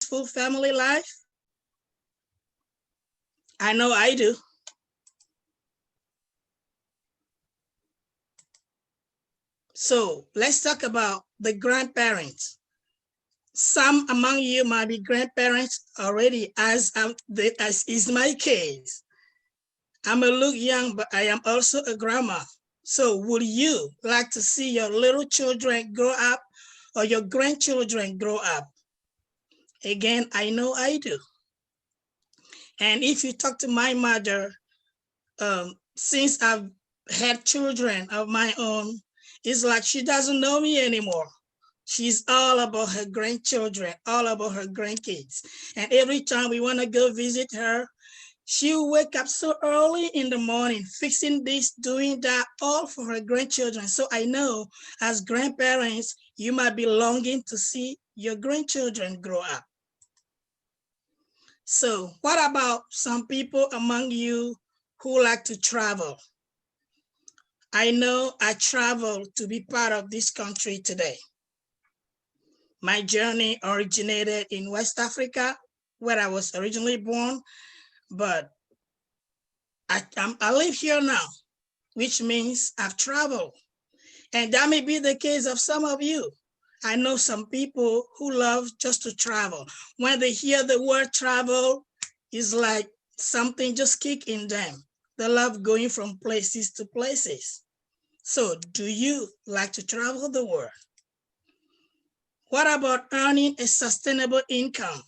peaceful family life? I know I do. So let's talk about the grandparents. Some among you might be grandparents already, as is my case. I may look young, but I am also a grandma. So would you like to see your little children grow up or your grandchildren grow up? Again, I know I do. And if you talk to my mother, since I've had children of my own, it's like she doesn't know me anymore. She's all about her grandchildren, all about her grandkids. And every time we want to go visit her, she'll wake up so early in the morning, fixing this, doing that, all for her grandchildren. So I know as grandparents, you might be longing to see your grandchildren grow up. So what about some people among you who like to travel? I know I traveled to be part of this country today. My journey originated in West Africa, where I was originally born, but I live here now, which means I've traveled. And that may be the case of some of you. I know some people who love just to travel. When they hear the word travel, it's like something just kick in them. They love going from places to places. So do you like to travel the world? What about earning a sustainable income?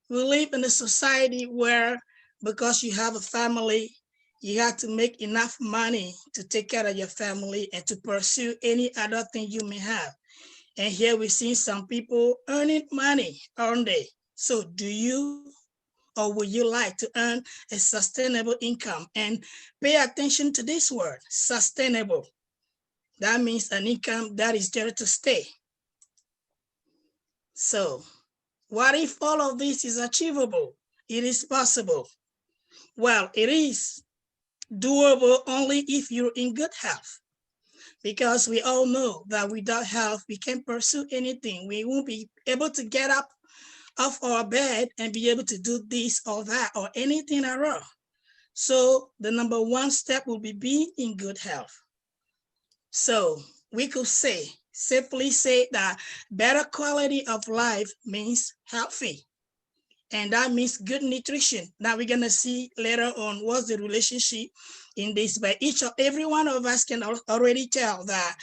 We live in a society where, because you have a family, you have to make enough money to take care of your family and to pursue any other thing you may have. And here we see some people earning money, aren't they? So do you or would you like to earn a sustainable income? And pay attention to this word, sustainable. That means an income that is there to stay. So what if all of this is achievable? It is possible. Well, it is doable only if you're in good health, because we all know that without health, we can't pursue anything. We won't be able to get up off our bed and be able to do this or that or anything at all. So the number one step will be being in good health. So we could simply say that better quality of life means healthy. And that means good nutrition. Now we're gonna see later on what's the relationship in this, but every one of us can already tell that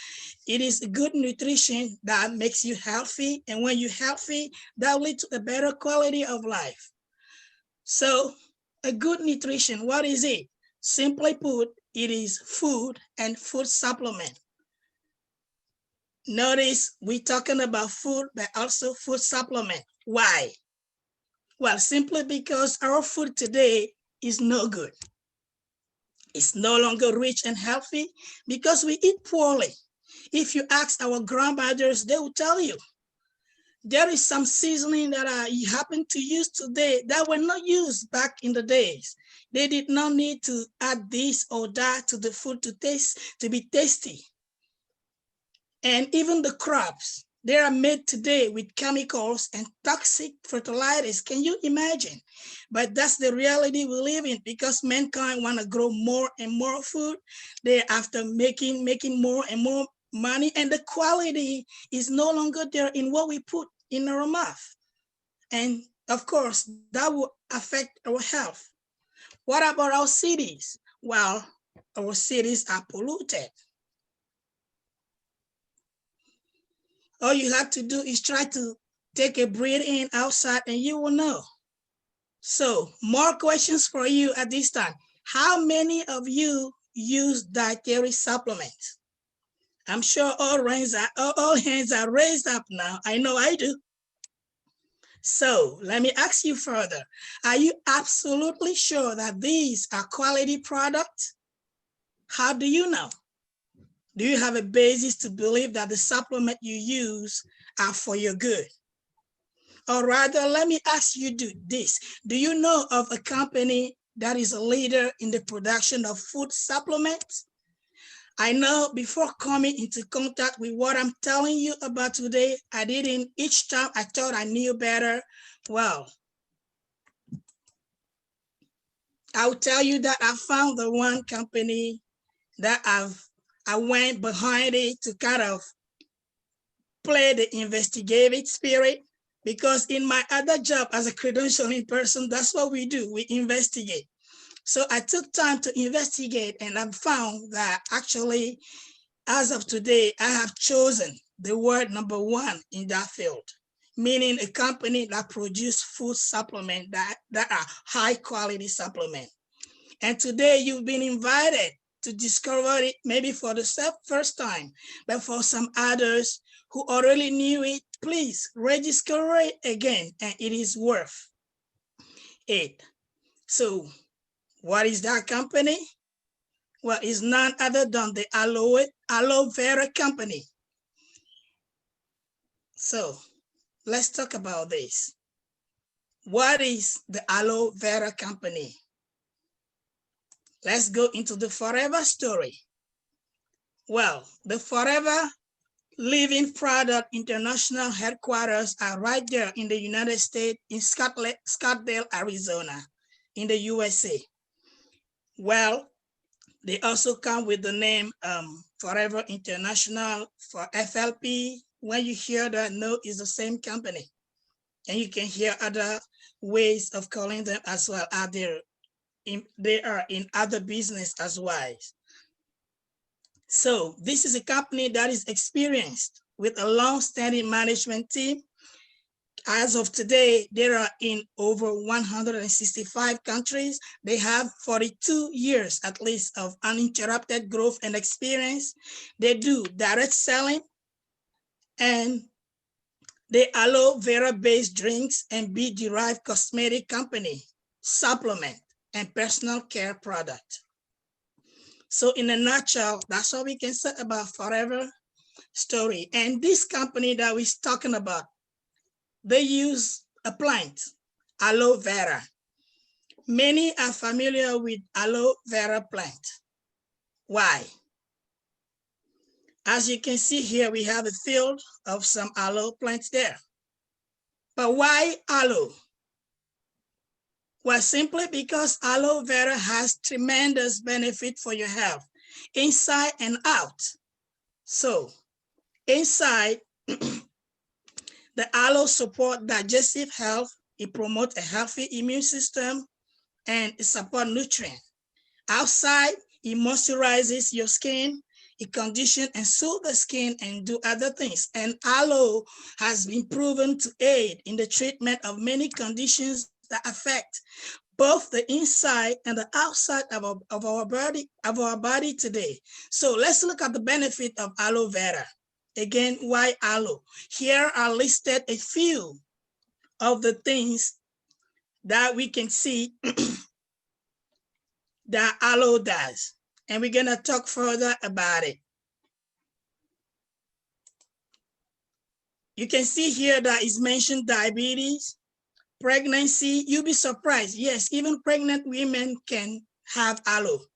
it is good nutrition that makes you healthy. And when you're healthy, that will lead to a better quality of life. So a good nutrition, what is it? Simply put, it is food and food supplement. Notice we're talking about food, but also food supplement. Why? Well, simply because our food today is no good. It's no longer rich and healthy because we eat poorly. If you ask our grandmothers, they will tell you there is some seasoning that you happen to use today that were not used back in the days. They did not need to add this or that to the food to be tasty. And even the crops, they are made today with chemicals and toxic fertilizers. Can you imagine? But that's the reality we live in, because mankind want to grow more and more food. They're after making more and more money, and the quality is no longer there in what we put in our mouth. And of course, that will affect our health. What about our cities? Well, our cities are polluted. All you have to do is try to take a breath in outside and you will know. So more questions for you at this time. How many of you use dietary supplements? I'm sure all hands are raised up now. I know I do. So let me ask you further. Are you absolutely sure that these are quality products? How do you know? Do you have a basis to believe that the supplement you use are for your good? Or rather, let me ask you this. Do you know of a company that is a leader in the production of food supplements? I know before coming into contact with what I'm telling you about today, each time I thought I knew better, Well, I'll tell you that I found the one company that I went behind it to kind of play the investigative spirit, because in my other job as a credentialing person, that's what we do, we investigate. So I took time to investigate, and I found that actually, as of today, I have chosen the word number one in that field, meaning a company that produces food supplement that are high quality supplement. And today you've been invited to discover it, maybe for the first time, but for some others who already knew it, please rediscover it again, and it is worth it. So what is that company? Well, it's none other than the Aloe Vera Company. So let's talk about this. What is the Aloe Vera Company? Let's go into the Forever story. Well, the Forever Living Product International headquarters are right there in the United States, in Scottsdale, Arizona, in the USA. Well, they also come with the name Forever International for FLP. When you hear that, no, it's the same company. And you can hear other ways of calling them as well. They are in other business as well. So this is a company that is experienced with a long-standing management team. As of today, they are in over 165 countries. They have 42 years at least of uninterrupted growth and experience. They do direct selling, and they aloe vera-based drinks and bee-derived cosmetic company, supplement, and personal care product. So in a nutshell, that's what we can say about Forever story. And this company that we're talking about, they use a plant, aloe vera. Many are familiar with aloe vera plant. Why? As you can see here, we have a field of some aloe plants there. But why aloe? Well, simply because aloe vera has tremendous benefit for your health, inside and out. So inside, the aloe support digestive health, it promotes a healthy immune system, and it supports nutrient. Outside, it moisturizes your skin, it conditions and soothes the skin and do other things. And aloe has been proven to aid in the treatment of many conditions that affect both the inside and the outside of our body today. So let's look at the benefit of aloe vera. Again, why aloe? Here are listed a few of the things that we can see that aloe does. And we're gonna talk further about it. You can see here that is mentioned diabetes, pregnancy. You'll be surprised. Yes, even pregnant women can have aloe.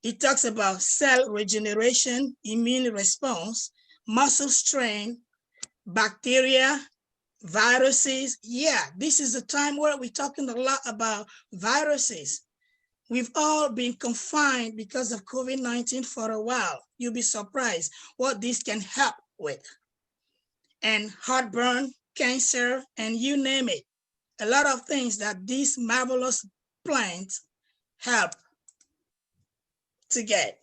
It talks about cell regeneration, immune response, muscle strength, bacteria, viruses. Yeah, this is a time where we're talking a lot about viruses. We've all been confined because of COVID-19 for a while. You'll be surprised what this can help with. And heartburn, cancer, and you name it. A lot of things that these marvelous plants help to get.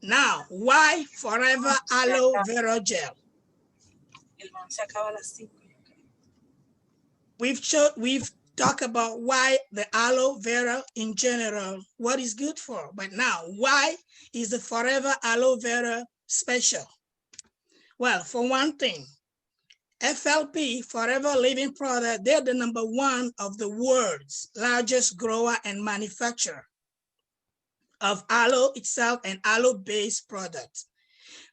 Now, why Forever Aloe Vera Gel? We've talked about why the aloe vera in general, what is good for, but now why is the Forever Aloe Vera special? Well, for one thing, FLP, Forever Living Product, they're the #1 of the world's largest grower and manufacturer of aloe itself and aloe-based products.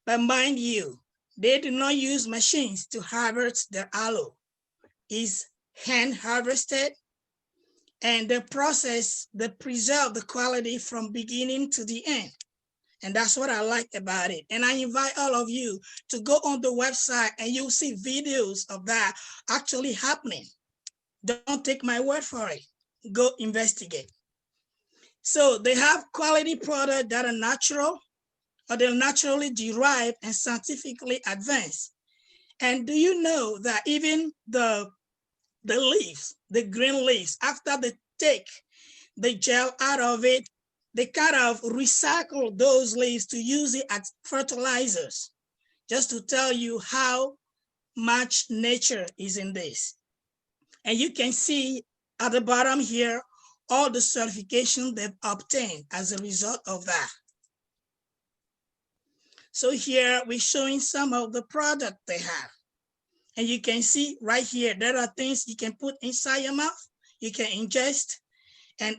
But mind you, they do not use machines to harvest their aloe. It's hand harvested, and the process, they preserve the quality from beginning to the end. And that's what I like about it. And I invite all of you to go on the website, and you'll see videos of that actually happening. Don't take my word for it. Go investigate. So they have quality products that are natural, or they're naturally derived and scientifically advanced. And do you know that even the leaves, the green leaves, after they take the gel out of it, they kind of recycle those leaves to use it as fertilizers, just to tell you how much nature is in this. And you can see at the bottom here, all the certification they've obtained as a result of that. So here we're showing some of the product they have. And you can see right here, there are things you can put inside your mouth, you can ingest,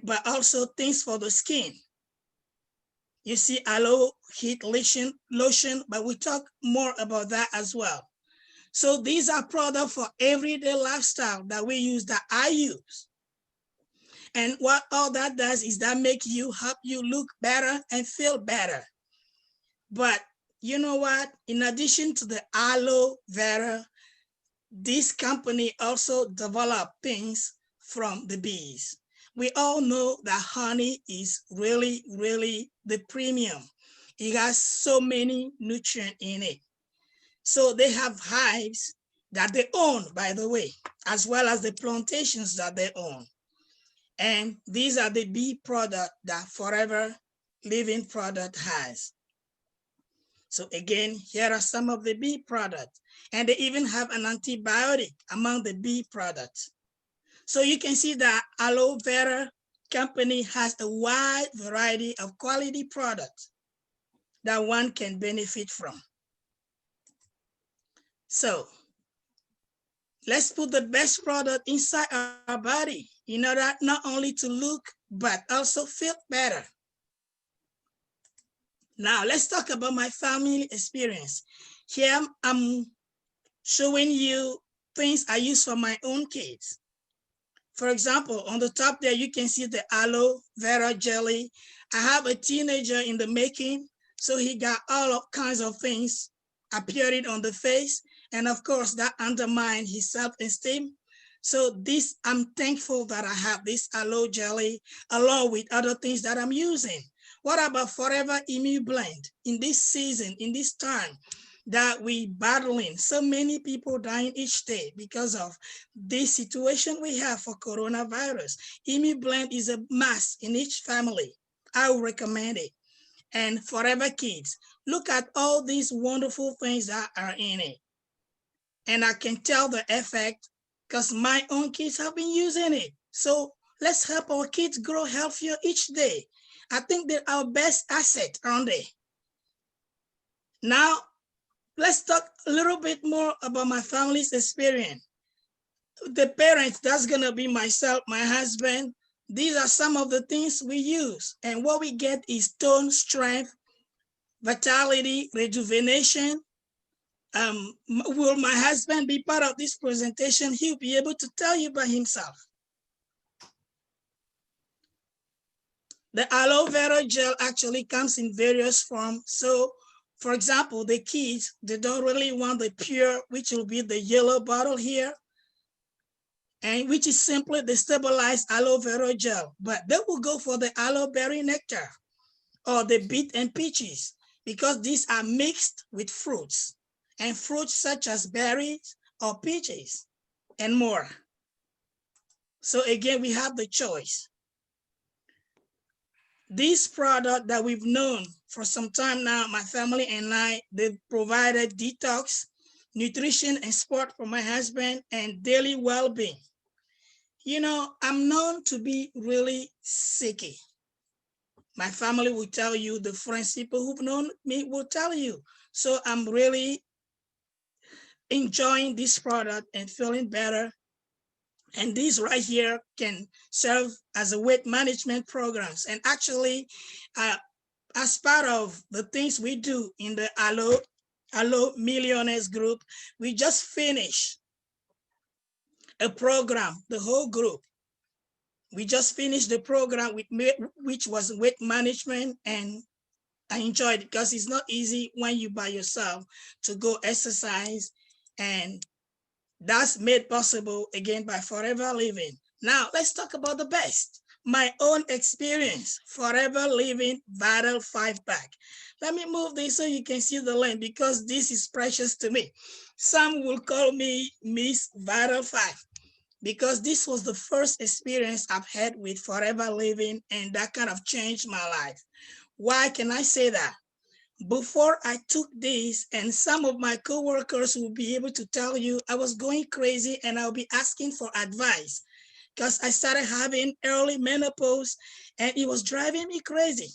but also things for the skin. You see aloe heat lotion, but we talk more about that as well. So these are products for everyday lifestyle that we use, that I use. And what all that does is that help you look better and feel better. But you know what? In addition to the aloe vera, this company also developed things from the bees. We all know that honey is really, really the premium. It has so many nutrients in it. So they have hives that they own, by the way, as well as the plantations that they own. And these are the bee product that Forever Living product has. So again, here are some of the bee products. And they even have an antibiotic among the bee products. So you can see that Aloe Vera company has a wide variety of quality products that one can benefit from. So let's put the best product inside our body in order not only to look, but also feel better. Now let's talk about my family experience. Here I'm showing you things I use for my own kids. For example, on the top there, you can see the aloe vera jelly. I have a teenager in the making, so he got all kinds of things appearing on the face. And of course, that undermined his self-esteem. So this, I'm thankful that I have this aloe jelly along with other things that I'm using. What about Forever Immune Blend? In this season, in this time that we battling, so many people dying each day because of this situation we have for coronavirus. Immune Blend is a must in each family. I would recommend it. And Forever Kids, look at all these wonderful things that are in it. And I can tell the effect because my own kids have been using it. So let's help our kids grow healthier each day. I think they're our best asset, aren't they? Now, let's talk a little bit more about my family's experience. The parents, that's gonna be myself, my husband. These are some of the things we use. And what we get is tone, strength, vitality, rejuvenation. Will my husband be part of this presentation? He'll be able to tell you by himself. The aloe vera gel actually comes in various forms. So for example, the kids, they don't really want the pure, which will be the yellow bottle here, and which is simply the stabilized aloe vera gel, but they will go for the aloe berry nectar or the beet and peaches because these are mixed with fruits, and fruits such as berries or peaches and more. So again, we have the choice. This product that we've known for some time now, my family and I, they provided detox, nutrition, and sport for my husband and daily well-being. You know, I'm known to be really sicky. My family will tell you, the friends, people who've known me will tell you. So I'm really enjoying this product and feeling better. And these right here can serve as a weight management programs. And actually, as part of the things we do in the Aloe Millionaires group, we just finished a program, the whole group. We just finished the program which was weight management, and I enjoyed it because it's not easy when you by yourself to go exercise and That's made possible again by Forever Living. Now, let's talk about the best. My own experience, Forever Living Vital 5-pack. Let me move this so you can see the link because this is precious to me. Some will call me Miss Vital 5 because this was the first experience I've had with Forever Living, and that kind of changed my life. Why can I say that? Before I took this, and some of my coworkers will be able to tell you, I was going crazy and I'll be asking for advice because I started having early menopause and it was driving me crazy.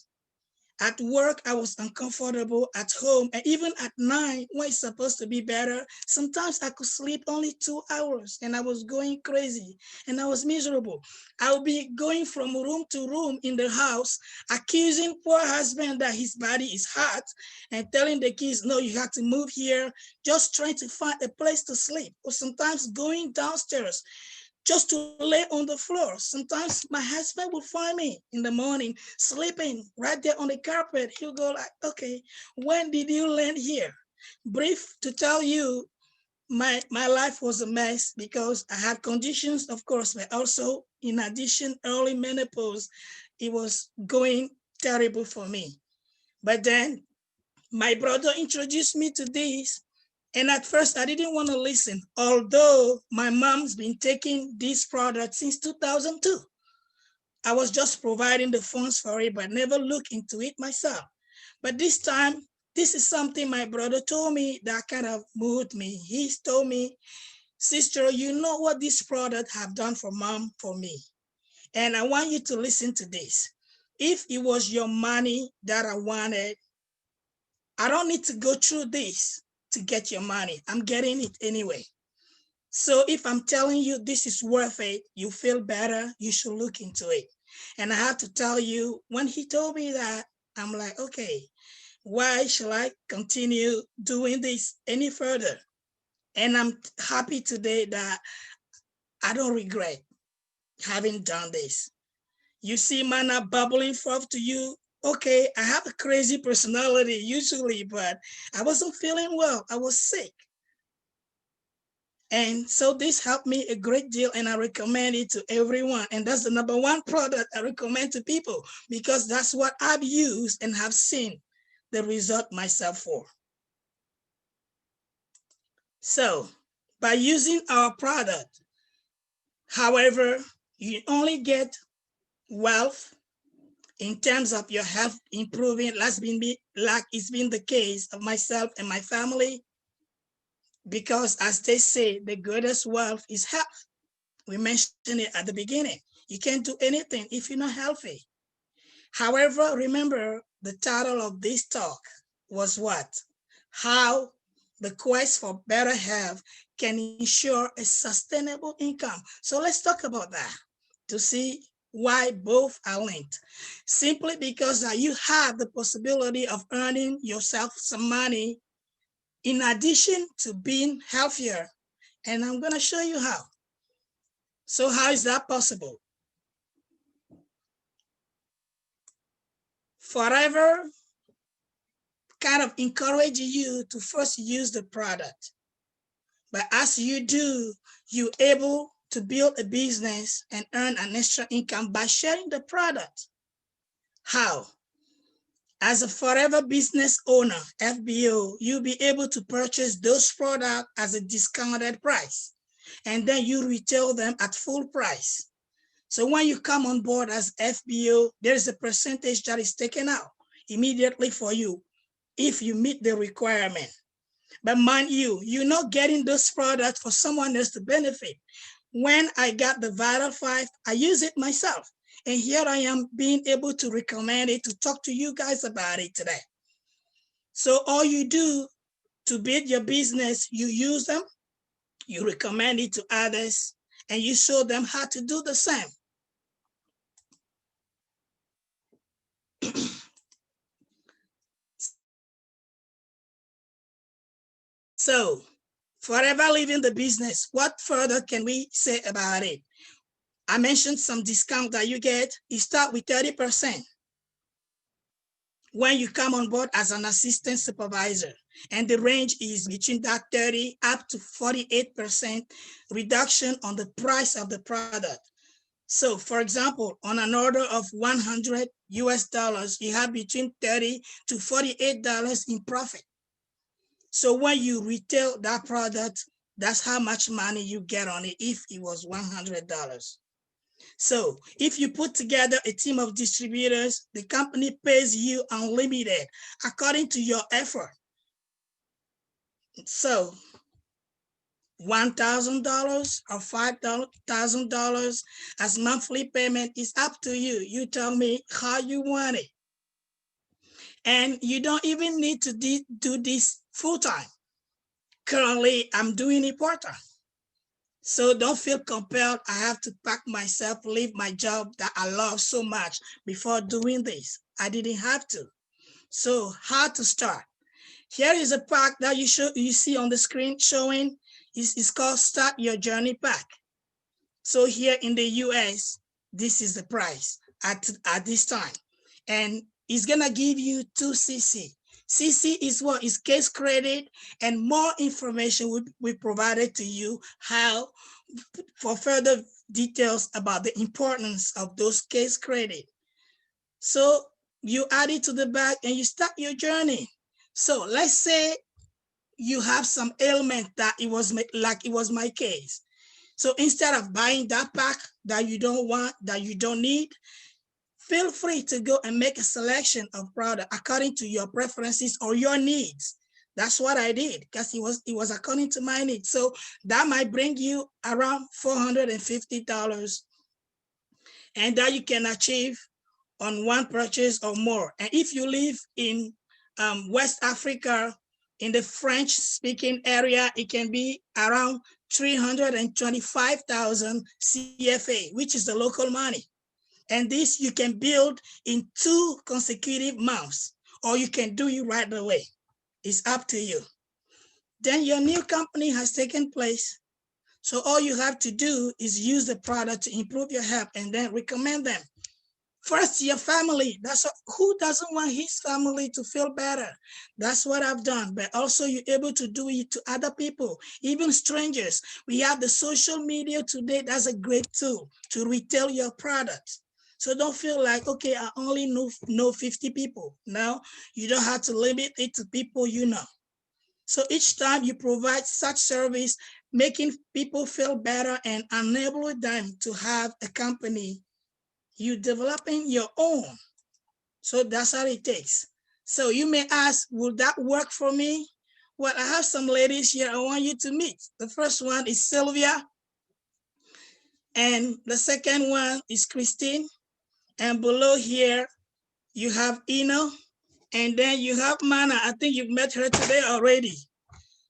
At work, I was uncomfortable. At home, and even at night, when it's supposed to be better, sometimes I could sleep only 2 hours and I was going crazy and I was miserable. I would be going from room to room in the house, accusing poor husband that his body is hot and telling the kids, no, you have to move here, just trying to find a place to sleep, or sometimes going downstairs just to lay on the floor. Sometimes my husband will find me in the morning sleeping right there on the carpet. He'll go like, okay, when did you land here? Brief to tell you, my life was a mess because I had conditions, of course, but also in addition, early menopause, it was going terrible for me. But then my brother introduced me to this. And at first, I didn't want to listen, although my mom's been taking this product since 2002. I was just providing the funds for it, but never looked into it myself. But this time, this is something my brother told me that kind of moved me. He told me, sister, you know what this product have done for mom, for me. And I want you to listen to this. If it was your money that I wanted, I don't need to go through this to get your money. I'm getting it anyway. So if I'm telling you this is worth it, you feel better, you should look into it. And I have to tell you, when he told me that, I'm like, okay, why should I continue doing this any further? And I'm happy today that I don't regret having done this. You see mana bubbling forth to you. Okay, I have a crazy personality usually, but I wasn't feeling well. I was sick. And so this helped me a great deal, and I recommend it to everyone. And that's the number one product I recommend to people because that's what I've used and have seen the result myself for. So by using our product, however, you only get wealth in terms of your health improving, like it's been the case of myself and my family, because as they say, the greatest wealth is health. We mentioned it at the beginning. You can't do anything if you're not healthy. However, remember the title of this talk was what? How the quest for better health can ensure a sustainable income. So let's talk about that to see why both are linked. Simply because you have the possibility of earning yourself some money in addition to being healthier. And I'm going to show you how. So how is that possible? Forever kind of encouraging you to first use the product. But as you do, you're able to build a business and earn an extra income by sharing the product. How? As a Forever Business Owner, FBO, you'll be able to purchase those products at a discounted price, and then you retail them at full price. So when you come on board as FBO, there's a percentage that is taken out immediately for you if you meet the requirement. But mind you, you're not getting those products for someone else to benefit. When I got the Vital 5, I use it myself. And here I am being able to recommend it, to talk to you guys about it today. So all you do to build your business, you use them, you recommend it to others, and you show them how to do the same. So, Forever Living the business, what further can we say about it? I mentioned some discount that you get. You start with 30%. when you come on board as an assistant supervisor. And the range is between that 30 up to 48% reduction on the price of the product. So for example, on an order of 100 US dollars, you have between 30 to $48 in profit. So when you retail that product, that's how much money you get on it if it was $100. So if you put together a team of distributors, the company pays you unlimited according to your effort. So $1,000 or $5,000 as monthly payment is up to you. You tell me how you want it. And you don't even need to do this full time. Currently, I'm doing it part-time. So don't feel compelled. I have to pack myself, leave my job that I love so much before doing this. I didn't have to. So how to start? Here is a pack that you see on the screen showing. It's called Start Your Journey Pack. So here in the US, this is the price at this time. And it's gonna give you 2 CC. CC is what is case credit, and more information will be provided to you how for further details about the importance of those case credit. So you add it to the bag and you start your journey. So let's say you have some ailment that it was my case. So instead of buying that pack that you don't want, that you don't need, feel free to go and make a selection of product according to your preferences or your needs. That's what I did because it was according to my needs. So that might bring you around $450, and that you can achieve on one purchase or more. And if you live in West Africa, in the French speaking area, it can be around 325,000 CFA, which is the local money. And this you can build in 2 consecutive months, or you can do it right away. It's up to you. Then your new company has taken place. So all you have to do is use the product to improve your health and then recommend them. First, your family. Who doesn't want his family to feel better? That's what I've done. But also you're able to do it to other people, even strangers. We have the social media today. That's a great tool to retail your products. So don't feel like, okay, I only know 50 people. No, you don't have to limit it to people you know. So each time you provide such service, making people feel better and enabling them to have a company, you developing your own. So that's all it takes. So you may ask, will that work for me? Well, I have some ladies here I want you to meet. The first one is Sylvia. And the second one is Christine. And below here, you have Ino. And then you have Mana. I think you've met her today already.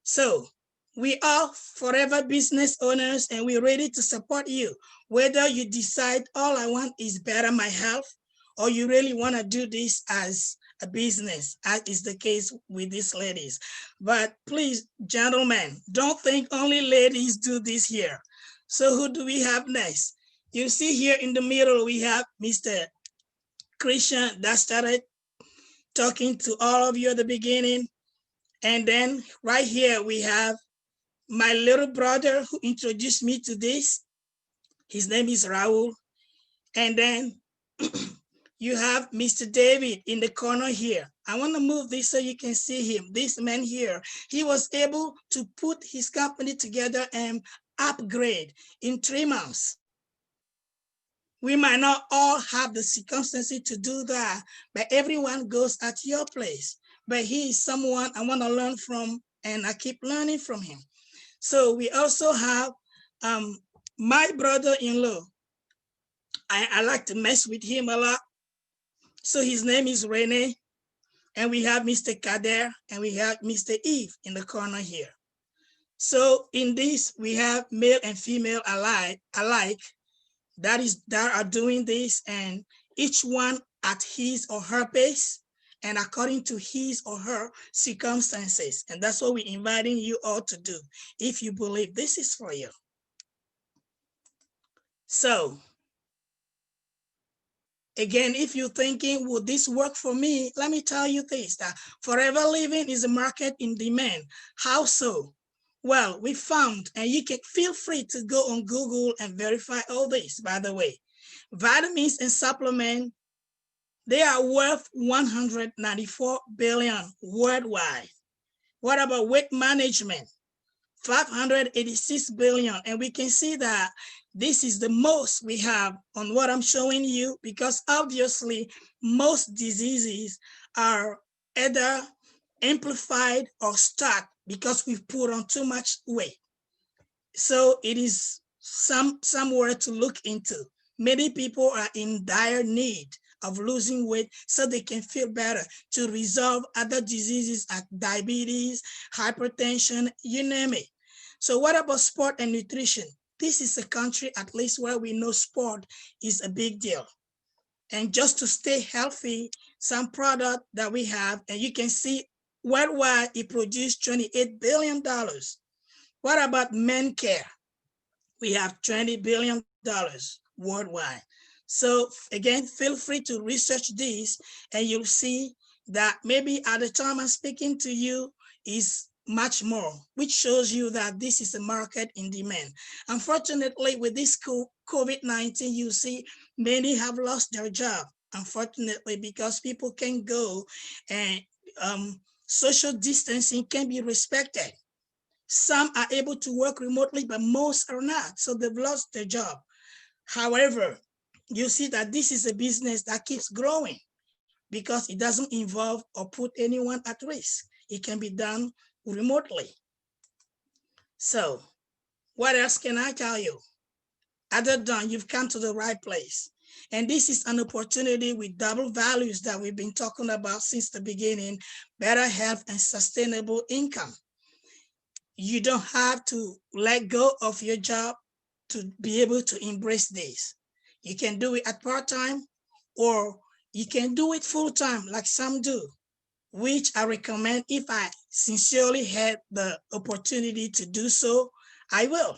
So we are forever business owners and we're ready to support you. Whether you decide all I want is better my health, or you really want to do this as a business, as is the case with these ladies. But please, gentlemen, don't think only ladies do this here. So who do we have next? You see here in the middle, we have Mr. Christian that started talking to all of you at the beginning. And then right here, we have my little brother who introduced me to this. His name is Raul. And then you have Mr. David in the corner here. I want to move this so you can see him. This man here, he was able to put his company together and upgrade in 3 months. We might not all have the circumstances to do that, but everyone goes at your place. But he is someone I want to learn from, and I keep learning from him. So we also have my brother-in-law. I like to mess with him a lot. So his name is Rene, and we have Mr. Kader, and we have Mr. Eve in the corner here. So in this, we have male and female alike that are doing this, and each one at his or her pace and according to his or her circumstances. And that's what we're inviting you all to do if you believe this is for you. So Again, if you're thinking, would this work for me? Let me tell you this, that Forever Living is a market in demand. How so? Well, we found, and you can feel free to go on Google and verify all this, by the way. Vitamins and supplements, they are worth 194 billion worldwide. What about weight management? 586 billion. And we can see that this is the most we have on what I'm showing you, because obviously most diseases are either amplified or stuck because we've put on too much weight. So it is somewhere to look into. Many people are in dire need of losing weight so they can feel better, to resolve other diseases like diabetes, hypertension, you name it. So what about sport and nutrition? This is a country, at least, where we know sport is a big deal. And just to stay healthy, some product that we have, and you can see worldwide, it produced $28 billion. What about men care? We have $20 billion worldwide. So again, feel free to research this, and you'll see that maybe at the time I'm speaking to you is much more, which shows you that this is a market in demand. Unfortunately, with this COVID-19, you see many have lost their job, unfortunately, because people can't go, and social distancing can be respected. Some are able to work remotely, but most are not, so they've lost their job. However, you see that this is a business that keeps growing because it doesn't involve or put anyone at risk. It can be done remotely. So what else can I tell you? Other than you've come to the right place. And this is an opportunity with double values that we've been talking about since the beginning: better health and sustainable income. You don't have to let go of your job to be able to embrace this. You can do it at part-time, or you can do it full-time like some do, which I recommend. If I sincerely had the opportunity to do so, I will.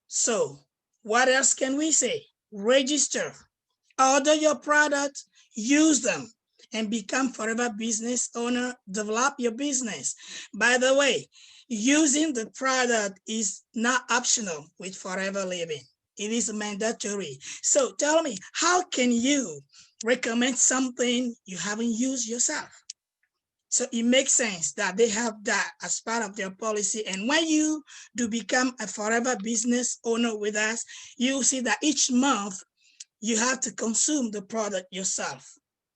So what else can we say? Register, order your products, use them, and become forever business owner. Develop your business. By the way, using the product is not optional with Forever Living. It is mandatory. So tell me, how can you recommend something you haven't used yourself? So it makes sense that they have that as part of their policy. And when you do become a forever business owner with us, you'll see that each month you have to consume the product yourself.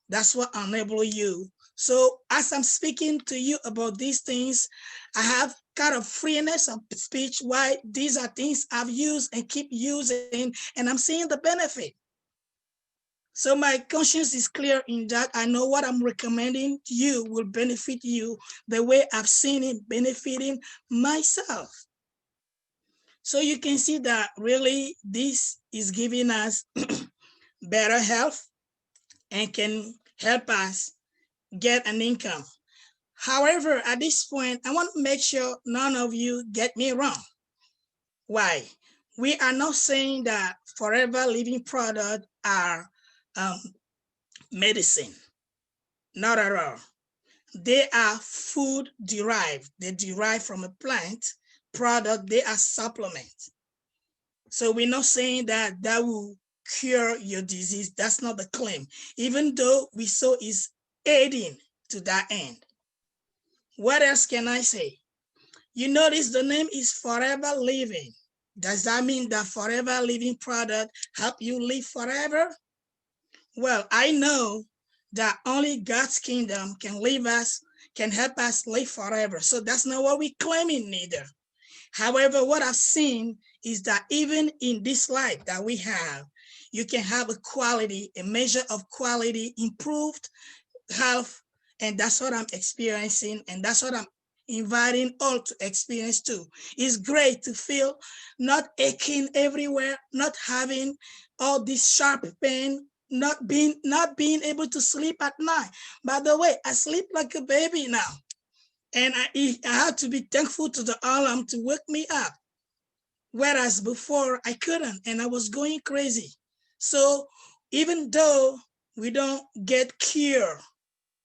That's what enables you. So as I'm speaking to you about these things, I have kind of freeness of speech why these are things I've used and keep using, and I'm seeing the benefit. So my conscience is clear in that I know what I'm recommending to you will benefit you the way I've seen it benefiting myself. So you can see that really this is giving us better health and can help us get an income. However, at this point, I want to make sure none of you get me wrong. Why? We are not saying that Forever Living products are medicine. Not at all. They are food derived. They derive from a plant product. They are supplements. So we're not saying that that will cure your disease. That's not the claim, even though we saw is aiding to that end. What else can I say? You notice the name is Forever Living. Does that mean that Forever Living product help you live forever? Well, I know that only God's kingdom can help us live forever. So that's not what we're claiming neither. However, what I've seen is that even in this life that we have, you can have a measure of quality, improved health, and that's what I'm experiencing, and that's what I'm inviting all to experience too. It's great to feel not aching everywhere, not having all this sharp pain, not being able to sleep at night. By the way, I sleep like a baby now. And I had to be thankful to the alarm to wake me up. Whereas before I couldn't, and I was going crazy. So even though we don't get cure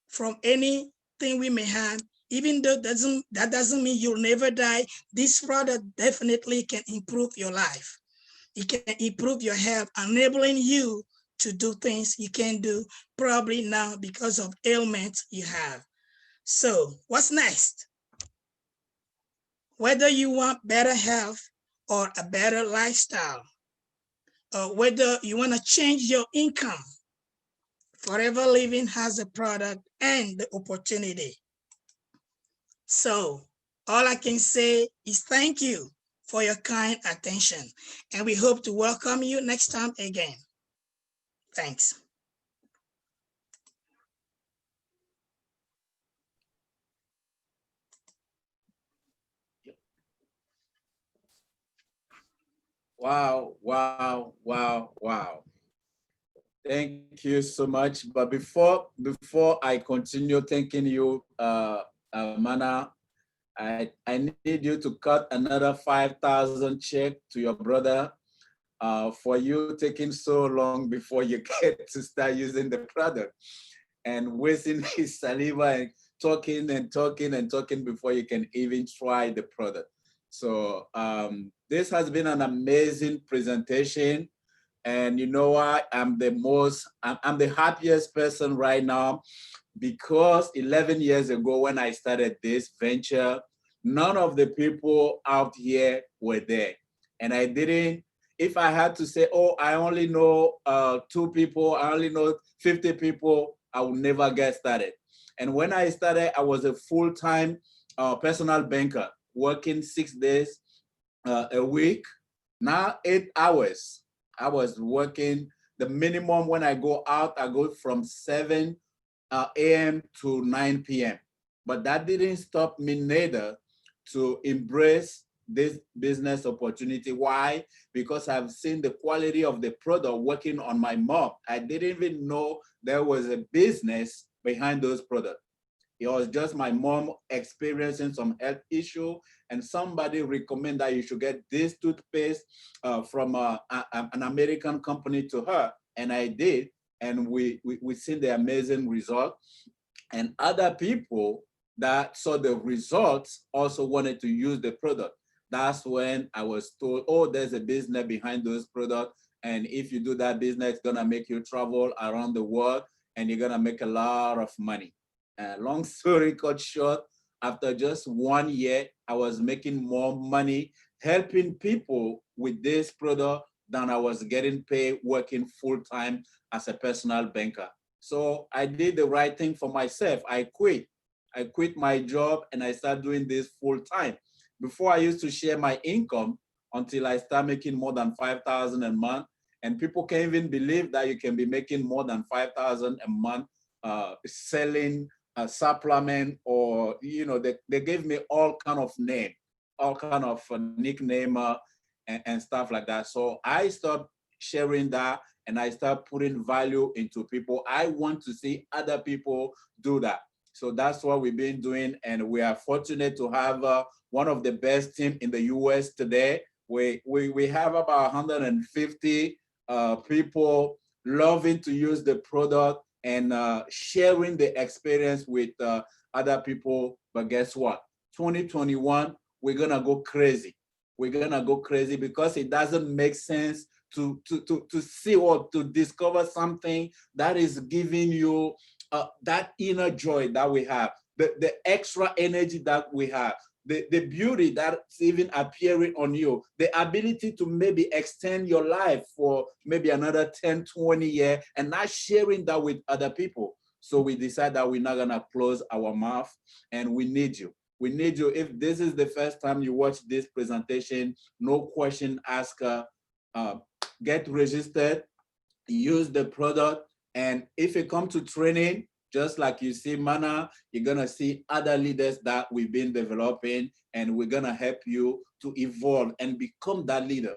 from anything we may have, even though that doesn't mean you'll never die, this product definitely can improve your life. It can improve your health, enabling you to do things you can't do probably now because of ailments you have. So what's next? Whether you want better health or a better lifestyle, or whether you want to change your income, Forever Living has a product and the opportunity. So all I can say is thank you for your kind attention, and we hope to welcome you next time again. Thanks. Wow, wow, wow, wow. Thank you so much. But before I continue thanking you, Mana, I need you to cut another 5,000 check to your brother for you taking so long before you get to start using the product and wasting his saliva and talking and talking and talking before you can even try the product. So this has been an amazing presentation. And you know what? I'm the happiest person right now because 11 years ago when I started this venture, none of the people out here were there. And I didn't, if I had to say, oh, I only know 2 people, I only know 50 people, I would never get started. And when I started, I was a full-time personal banker, working 6 days a week, now 8 hours. I was working the minimum when I go out, I go from 7 a.m. to 9 p.m. But that didn't stop me neither to embrace this business opportunity. Why? Because I've seen the quality of the product working on my mom. I didn't even know there was a business behind those products. It was just my mom experiencing some health issue, and somebody recommended that you should get this toothpaste from an American company to her, and I did, and we seen the amazing result. And other people that saw the results also wanted to use the product. That's when I was told, oh, there's a business behind those products, and if you do that business, it's gonna make you travel around the world, and you're gonna make a lot of money. Long story cut short, after just 1 year, I was making more money helping people with this product than I was getting paid working full time as a personal banker. So I did the right thing for myself. I quit. I quit my job and I started doing this full time. Before I used to share my income until I start making more than 5,000 a month. And people can't even believe that you can be making more than 5,000 a month selling a supplement, or they gave me all kind of name, all kind of nickname and stuff like that. So I stopped sharing that and I start putting value into people. I want to see other people do that. So that's what we've been doing, and we are fortunate to have one of the best team in the US today. We have about 150 people loving to use the product and sharing the experience with other people. But guess what? 2021, we're gonna go crazy. We're gonna go crazy because it doesn't make sense to see or to discover something that is giving you that inner joy that we have, the extra energy that we have, the beauty that's even appearing on you, the ability to maybe extend your life for maybe another 10, 20 years and not sharing that with other people. So we decide that we're not gonna close our mouth, and we need you. We need you. If this is the first time you watch this presentation, no question asked, get registered, use the product, and if it comes to training, just like you see Mana, you're gonna see other leaders that we've been developing, and we're gonna help you to evolve and become that leader.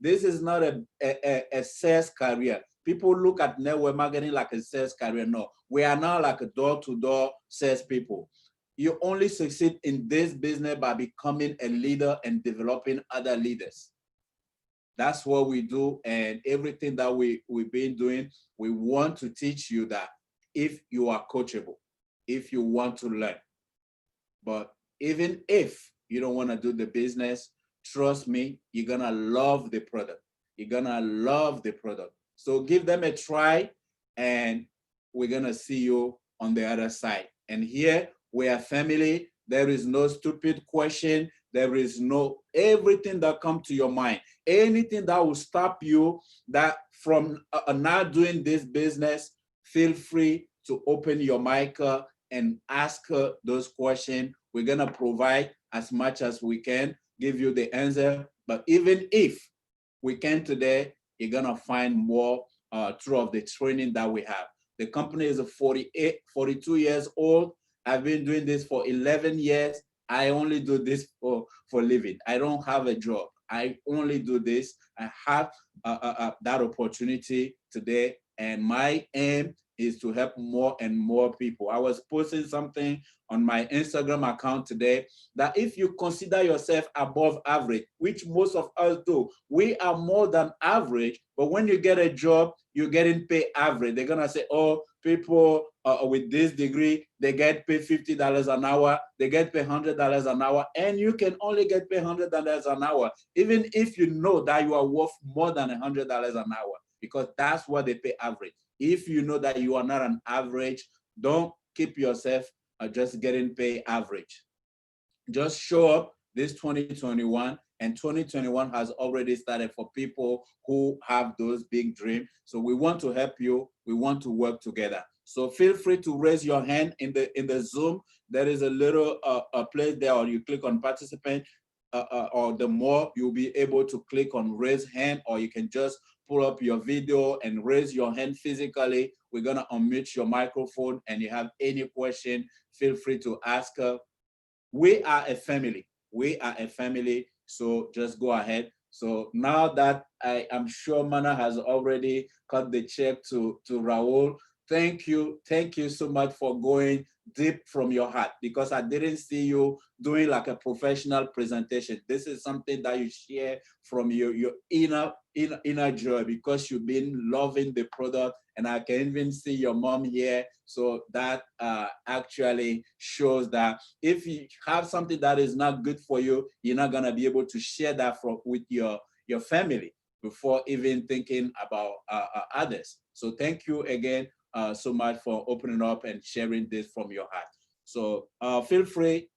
This is not a sales career. People look at network marketing like a sales career. No, we are now like a door-to-door sales people. You only succeed in this business by becoming a leader and developing other leaders. That's what we do. And everything that we've been doing, we want to teach you that if you are coachable, if you want to learn, but even if you don't want to do the business, trust me, you're going to love the product. You're going to love the product. So give them a try, and we're going to see you on the other side. And here we are family. There is no stupid question. There is no everything that comes to your mind. Anything that will stop you that from not doing this business, feel free to open your mic and ask those questions. We're going to provide as much as we can, give you the answer. But even if we can today, you're going to find more through the training that we have. The company is 42 years old. I've been doing this for 11 years. I only do this for living. I don't have a job. I only do this. I have that opportunity today. And my aim is to help more and more people. I was posting something on my Instagram account today that if you consider yourself above average, which most of us do, we are more than average, but when you get a job, you're getting paid average. They're gonna say, oh, people with this degree, they get paid $50 an hour, they get paid $100 an hour, and you can only get paid $100 an hour, even if you know that you are worth more than $100 an hour, because that's what they pay average. If you know that you are not an average, don't keep yourself just getting paid average. Just show up this 2021, and 2021 has already started for people who have those big dreams. So we want to help you. We want to work together. So feel free to raise your hand in the Zoom. There is a little a place there, or you click on participant, or the more you'll be able to click on raise hand, or you can just pull up your video and raise your hand physically. We're gonna unmute your microphone, and you have any question, feel free to ask her. We are a family. We are a family. So just go ahead. So now that I am sure Mana has already cut the check to Raul, thank you. Thank you so much for going deep from your heart, because I didn't see you doing like a professional presentation. This is something that you share from your inner joy, because you've been loving the product, and I can even see your mom here. So that actually shows that if you have something that is not good for you, you're not gonna be able to share that with your family before even thinking about others. So thank you again so much for opening up and sharing this from your heart. So feel free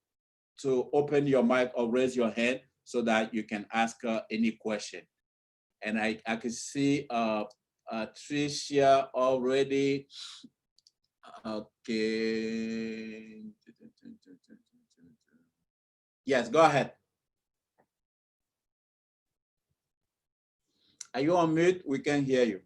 to open your mic or raise your hand so that you can ask any question. And I can see Tricia already. Okay. Yes, go ahead. Are you on mute? We can hear you.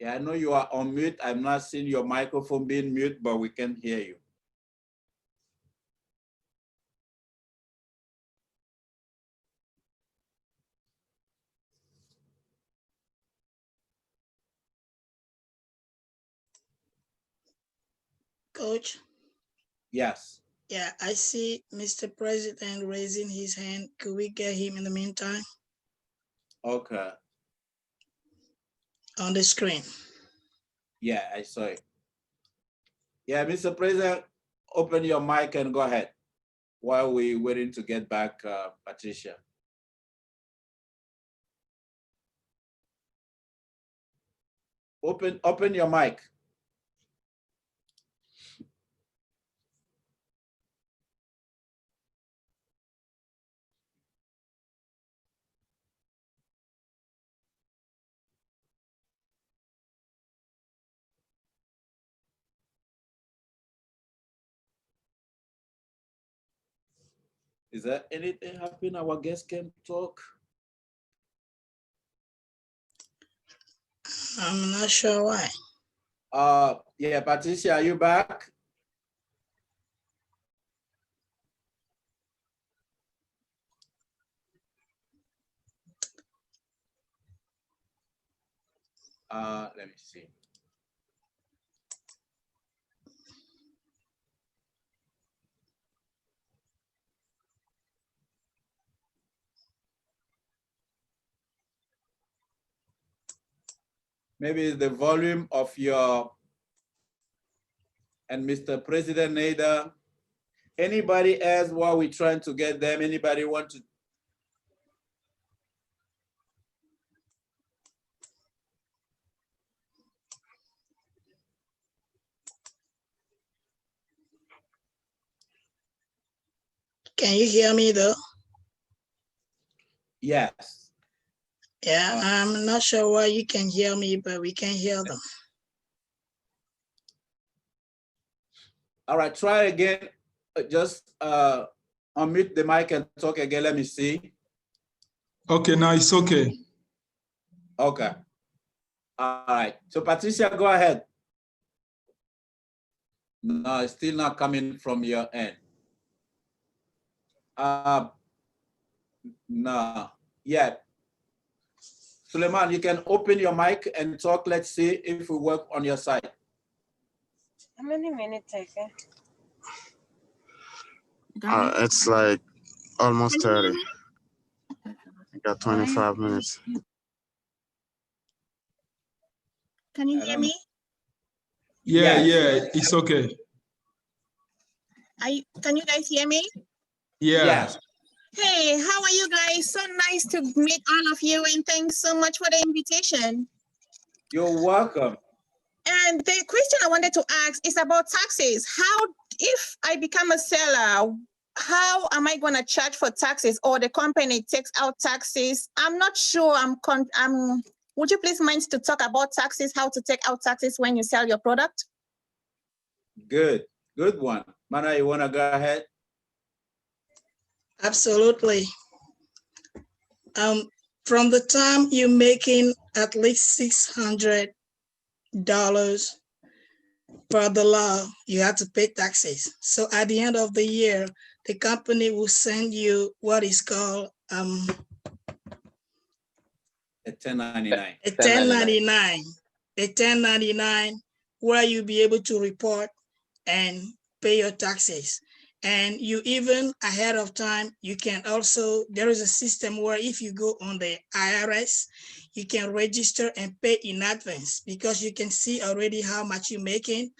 Yeah, I know you are on mute. I'm not seeing your microphone being mute, but we can hear you. Coach? Yes. Yeah, I see Mr. President raising his hand. Could we get him in the meantime? Okay. On the screen. Yeah, I saw it. Yeah, Mr. President, open your mic and go ahead while we're waiting to get back Patricia. Open your mic. Is there anything happening? Our guest can talk. I'm not sure why. Yeah, Patricia, are you back? Let me see. maybe the volume of your, and Mr. President Nader. Anybody else while we're trying to get them? Anybody want to? Can you hear me though? Yes. Yeah, I'm not sure why you can hear me, but we can hear them. All right, try again. Just unmute the mic and talk again. Let me see. Okay, now it's okay. Okay. All right. So Patricia, go ahead. No, it's still not coming from your end. No, yeah. Suleiman, you can open your mic and talk. Let's see if we work on your side. How many minutes, okay? It's like almost 30. I got 25 minutes. Can you hear me? Yeah, Yes. it's okay. Can you guys hear me? Yeah. Yes. Hey, how are you guys? So nice to meet all of you, and thanks so much for the invitation. You're welcome. And the question I wanted to ask is about taxes. How, if I become a seller, how am I going to charge for taxes, or the company takes out taxes? I'm not sure. Would you please mind to talk about taxes, how to take out taxes when you sell your product? Good. Good one. Mana, you want to go ahead? Absolutely. From the time you're making at least $600 per the law, you have to pay taxes. So at the end of the year, the company will send you what is called A 1099. a 1099. A 1099 where you'll be able to report and pay your taxes. And you even ahead of time, you can also, there is a system where if you go on the IRS, you can register and pay in advance because you can see already how much you're making.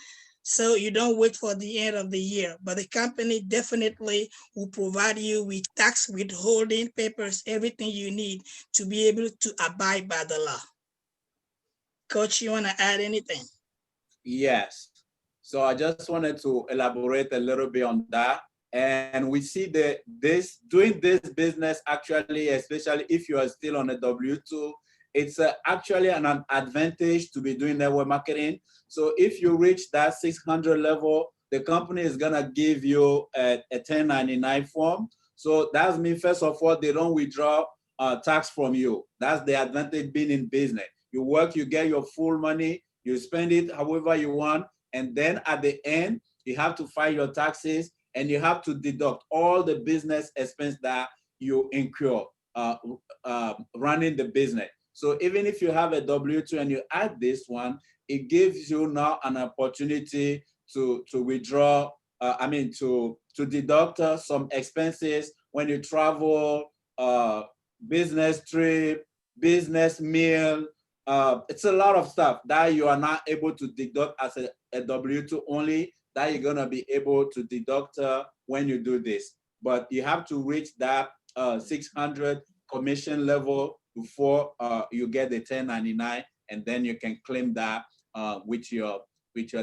So you don't wait for the end of the year, but the company definitely will provide you with tax withholding papers, everything you need to be able to abide by the law. Coach, you want to add anything? Yes. So I just wanted to elaborate a little bit on that. And we see that doing this business actually, especially if you are still on a W-2, it's actually an advantage to be doing network marketing. So if you reach that 600 level, the company is gonna give you a 1099 form. So that means, first of all, they don't withdraw tax from you. That's the advantage being in business. You work, you get your full money, you spend it however you want, and then at the end, you have to file your taxes and you have to deduct all the business expense that you incur running the business. So even if you have a W-2 and you add this one, it gives you now an opportunity to withdraw, to deduct some expenses when you travel, business trip, business meal. It's a lot of stuff that you are not able to deduct as a W-2 only, that you're gonna be able to deduct when you do this. But you have to reach that 600 commission level before you get the 1099, and then you can claim that with your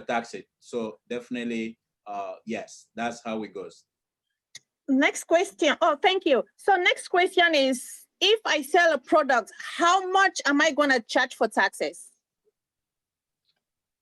taxes. So definitely, yes, that's how it goes. Next question. Oh, thank you. So next question is, if I sell a product, how much am I going to charge for taxes?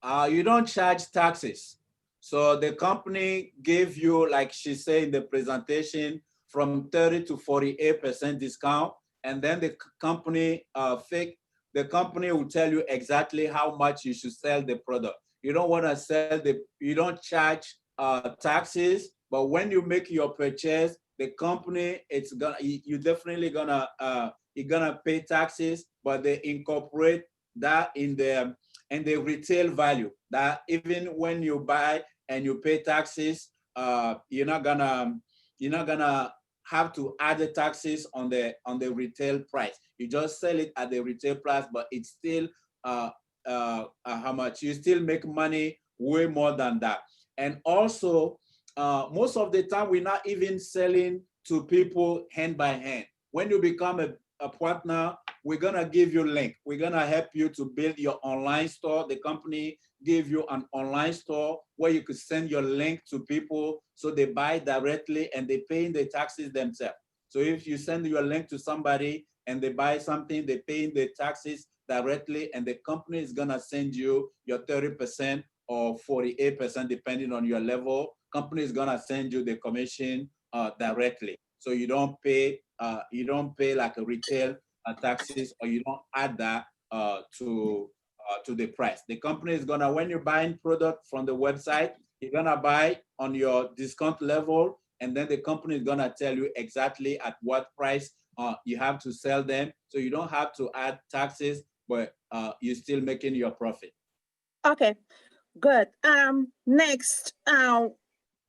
You don't charge taxes. So the company gave you, like she said in the presentation, from 30 to 48% discount. And then the company will tell you exactly how much you should sell the product. You don't want to you don't charge taxes, but when you make your purchase, the company, you're definitely you're gonna pay taxes, but they incorporate that in the retail value, that even when you buy and you pay taxes, you're not gonna have to add the taxes on the retail price. You just sell it at the retail price, but it's still how much. You still make money way more than that. And also, most of the time, we're not even selling to people hand by hand. When you become a partner, we're gonna give you a link. We're gonna help you to build your online store. The company give you an online store where you could send your link to people so they buy directly and they pay the taxes themselves. So if you send your link to somebody and they buy something, they pay the taxes directly, and the company is gonna send you your 30% or 48%, depending on your level. Company is gonna send you the commission directly. So you don't pay like a retail taxes, or you don't add that to the price. The company is gonna, when you're buying product from the website, you're gonna buy on your discount level, and then the company is gonna tell you exactly at what price you have to sell them. So you don't have to add taxes, but you're still making your profit. Okay, good. Next,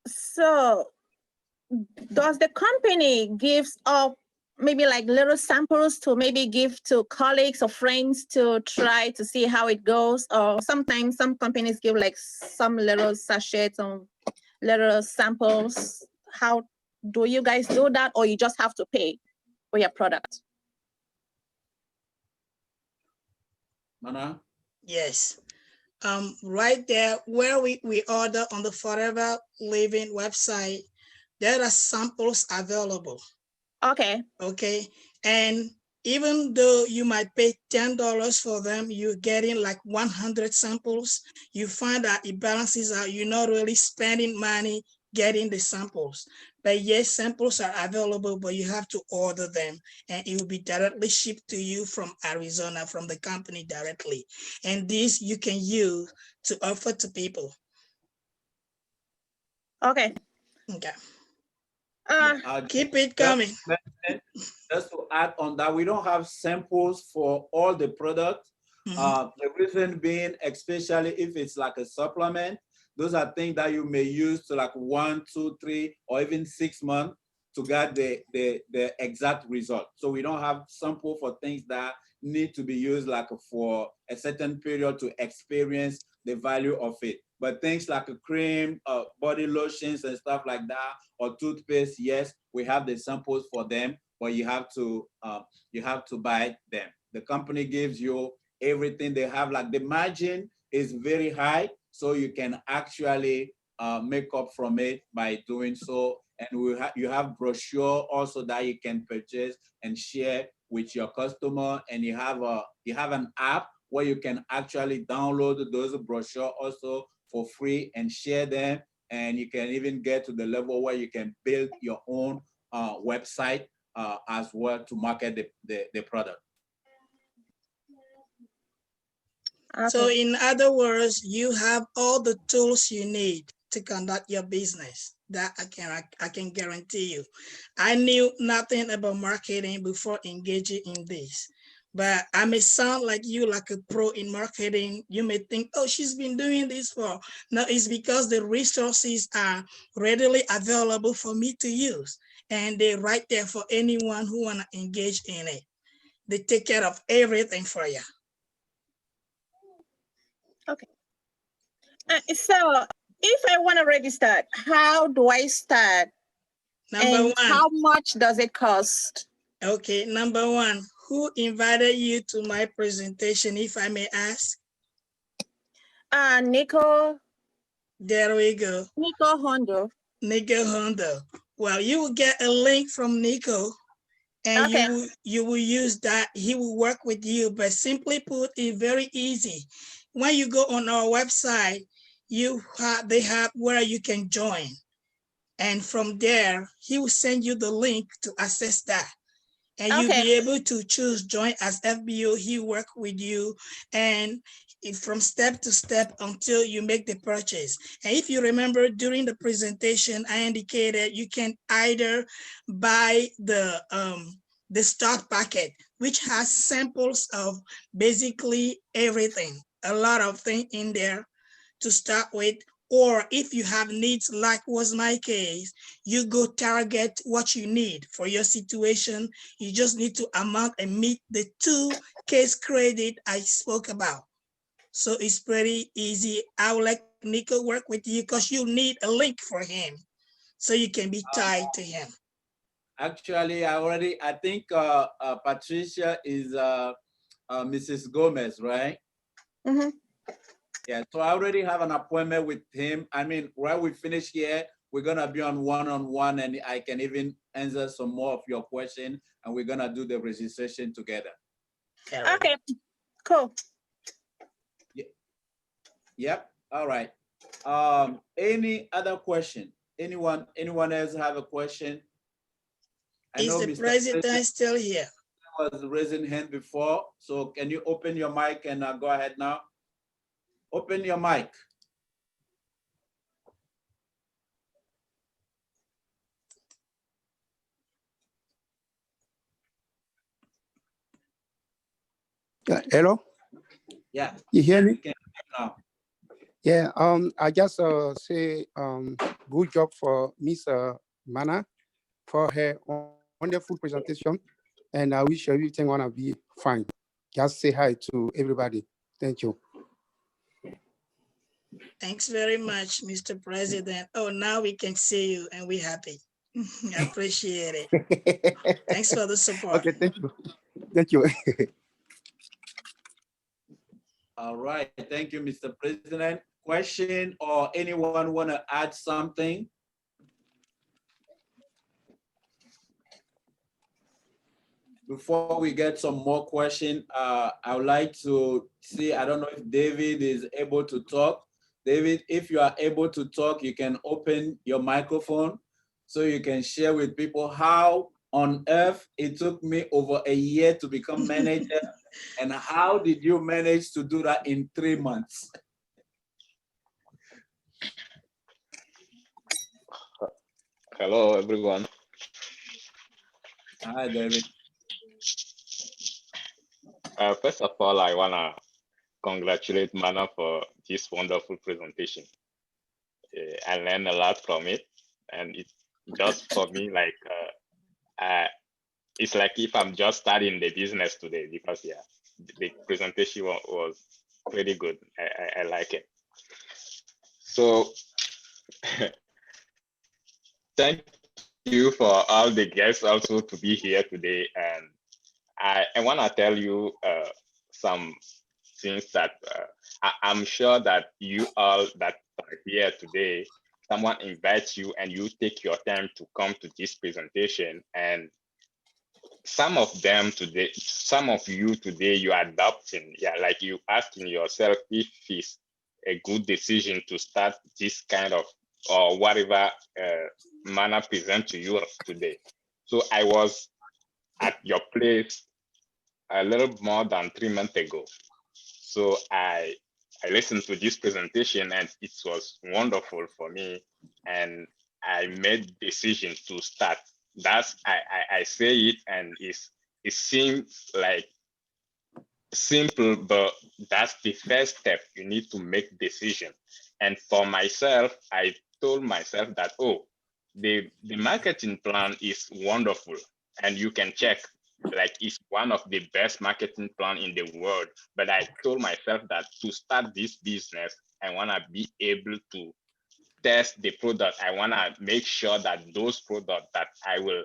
so does the company gives up maybe like little samples to maybe give to colleagues or friends to try to see how it goes? Or sometimes some companies give like some little sachets or little samples. How do you guys do that, or you just have to pay for your product? Mana? Yes. Right there where we order on the Forever Living website, there are samples available. Okay. Okay. And even though you might pay $10 for them, you're getting like 100 samples. You find that it balances out. You're not really spending money getting the samples. But yes, samples are available, but you have to order them, and it will be directly shipped to you from Arizona, from the company directly. And this you can use to offer to people. Okay. Okay. Keep it Just coming. Just to add on that, we don't have samples for all the products. The reason being, especially if it's like a supplement, those are things that you may use to like 1, 2, 3, or even 6 months to get the exact result. So we don't have sample for things that need to be used like for a certain period to experience the value of it. But things like a cream, body lotions and stuff like that, or toothpaste, yes, we have the samples for them, but you have to buy them. The company gives you everything. They have like the margin is very high, so you can actually make up from it by doing so. And you have brochure also that you can purchase and share with your customer. And you have an app where you can actually download those brochure also for free and share them. And you can even get to the level where you can build your own website as well to market the product. Okay. So in other words, you have all the tools you need to conduct your business. That I can guarantee you. I knew nothing about marketing before engaging in this, but I may sound like you, like a pro in marketing. You may think, oh, she's been doing this for. No, it's because the resources are readily available for me to use, and they're right there for anyone who wanna engage in it. They take care of everything for you. Okay. So if I want to register, how do I start? Number And one. how much does it cost? Okay, number one, who invited you to my presentation, if I may ask? Nico. There we go. Nico Hondo. Nico Hondo. Well, you will get a link from Nico, and Okay. you will use that. He will work with you, but simply put, it's very easy. When you go on our website, they have where you can join. And from there, he will send you the link to access that. And you'll be able to choose join as FBO. He work with you and from step to step until you make the purchase. And if you remember during the presentation, I indicated you can either buy the stock packet, which has samples of basically everything, a lot of things in there to start with. Or if you have needs, like was my case, you go target what you need for your situation. You just need to amount and meet the 2 case credit I spoke about. So it's pretty easy. I would like Nico work with you because you need a link for him so you can be tied to him. Actually, I think Patricia is Mrs. Gomez, right? Mhm. Yeah, so I already have an appointment with him. I mean, right, we finish here, we're gonna be on one-on-one, and I can even answer some more of your question, and we're gonna do the registration together. Okay, cool. Yep. All right. Any other question? Anyone else have a question? I Is know the Mr. president still here? was raising hand before, so can you open your mic and go ahead now? Open your mic. Hello, Yeah, you hear me? you can now. Yeah. I just say good job for Miss Mana for her wonderful presentation, and I wish everything gonna be fine. Just say hi to everybody. Thank you. Thanks very much, Mr. President. Oh, now we can see you and we're happy. I appreciate it. Thanks for the support. Okay, thank you. Thank you. All right, thank you, Mr. President. Question or anyone want to add something? Before we get some more question, I would like to see, I don't know if David is able to talk. David, if you are able to talk, you can open your microphone so you can share with people how on earth it took me over a year to become manager and how did you manage to do that in 3 months? Hello, everyone. Hi, David. First of all, I want to congratulate Mana for this wonderful presentation. I learned a lot from it, and it's just for me like it's like if I'm just starting the business today, because yeah, the presentation was pretty good. I like it. So thank you for all the guests also to be here today, and I want to tell you some things that I'm sure that you all that are here today, someone invites you and you take your time to come to this presentation, and some of them today, some of you today, you are adopting, yeah, like you asking yourself if it's a good decision to start this kind of or whatever manner present to you today. So I was at your place a little more than 3 months ago. So I listened to this presentation and it was wonderful for me. And I made decision to start. That's I say it and it seems like simple, but that's the first step. You need to make decision. And for myself, I told myself that, oh, the marketing plan is wonderful and you can check like it's one of the best marketing plan in the world. But I told myself that to start this business, I want to be able to test the product. I want to make sure that those products that I will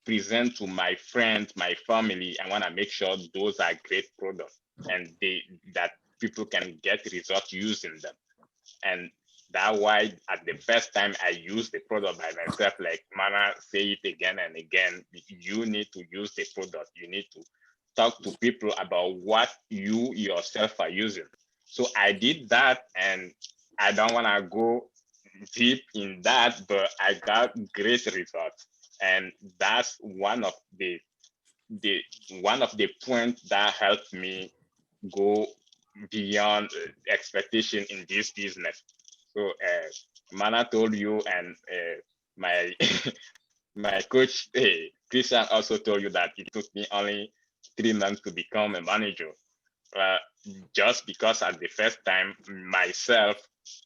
present to my friends, my family, I want to make sure those are great products and that people can get results using them. And that's why at the first time I use the product by myself, like Mana say it again and again, you need to use the product. You need to talk to people about what you yourself are using. So I did that, and I don't want to go deep in that, but I got great results. And that's one of the points that helped me go beyond expectation in this business. So Mana told you, and my my coach Christian also told you that it took me only 3 months to become a manager. Just because at the first time myself,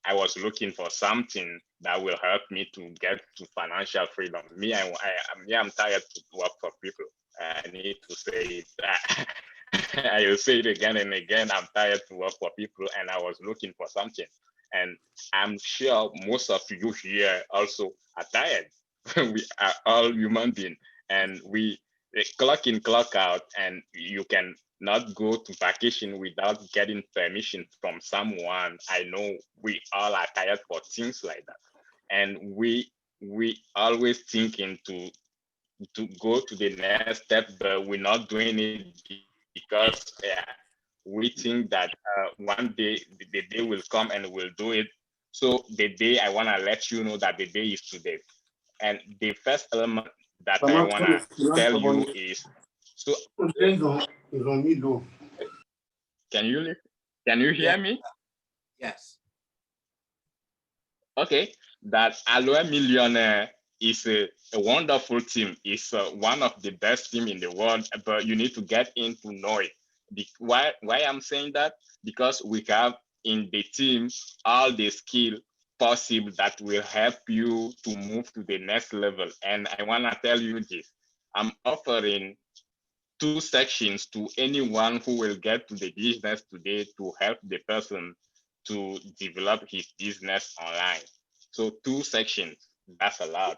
I was looking for something that will help me to get to financial freedom. I'm tired to work for people. I need to say it. I will say it again and again. I'm tired to work for people, and I was looking for something. And I'm sure most of you here also are tired. We are all human beings, and we clock in, clock out, and you can not go to vacation without getting permission from someone. I know we all are tired for things like that, and we always thinking to go to the next step, but we're not doing it because we think that one day the day will come and we'll do it. So the day, I want to let you know that the day is today. And the first element that I want to tell you is, so can you Yeah. hear me? Yes. Okay, that Aloe Millionaire is a wonderful team. It's one of the best team in the world, but you need to get in to know it. Why I'm saying that? Because we have in the team all the skill possible that will help you to move to the next level. And I want to tell you this. I'm offering 2 sections to anyone who will get to the business today to help the person to develop his business online. So 2 sections, that's a lot,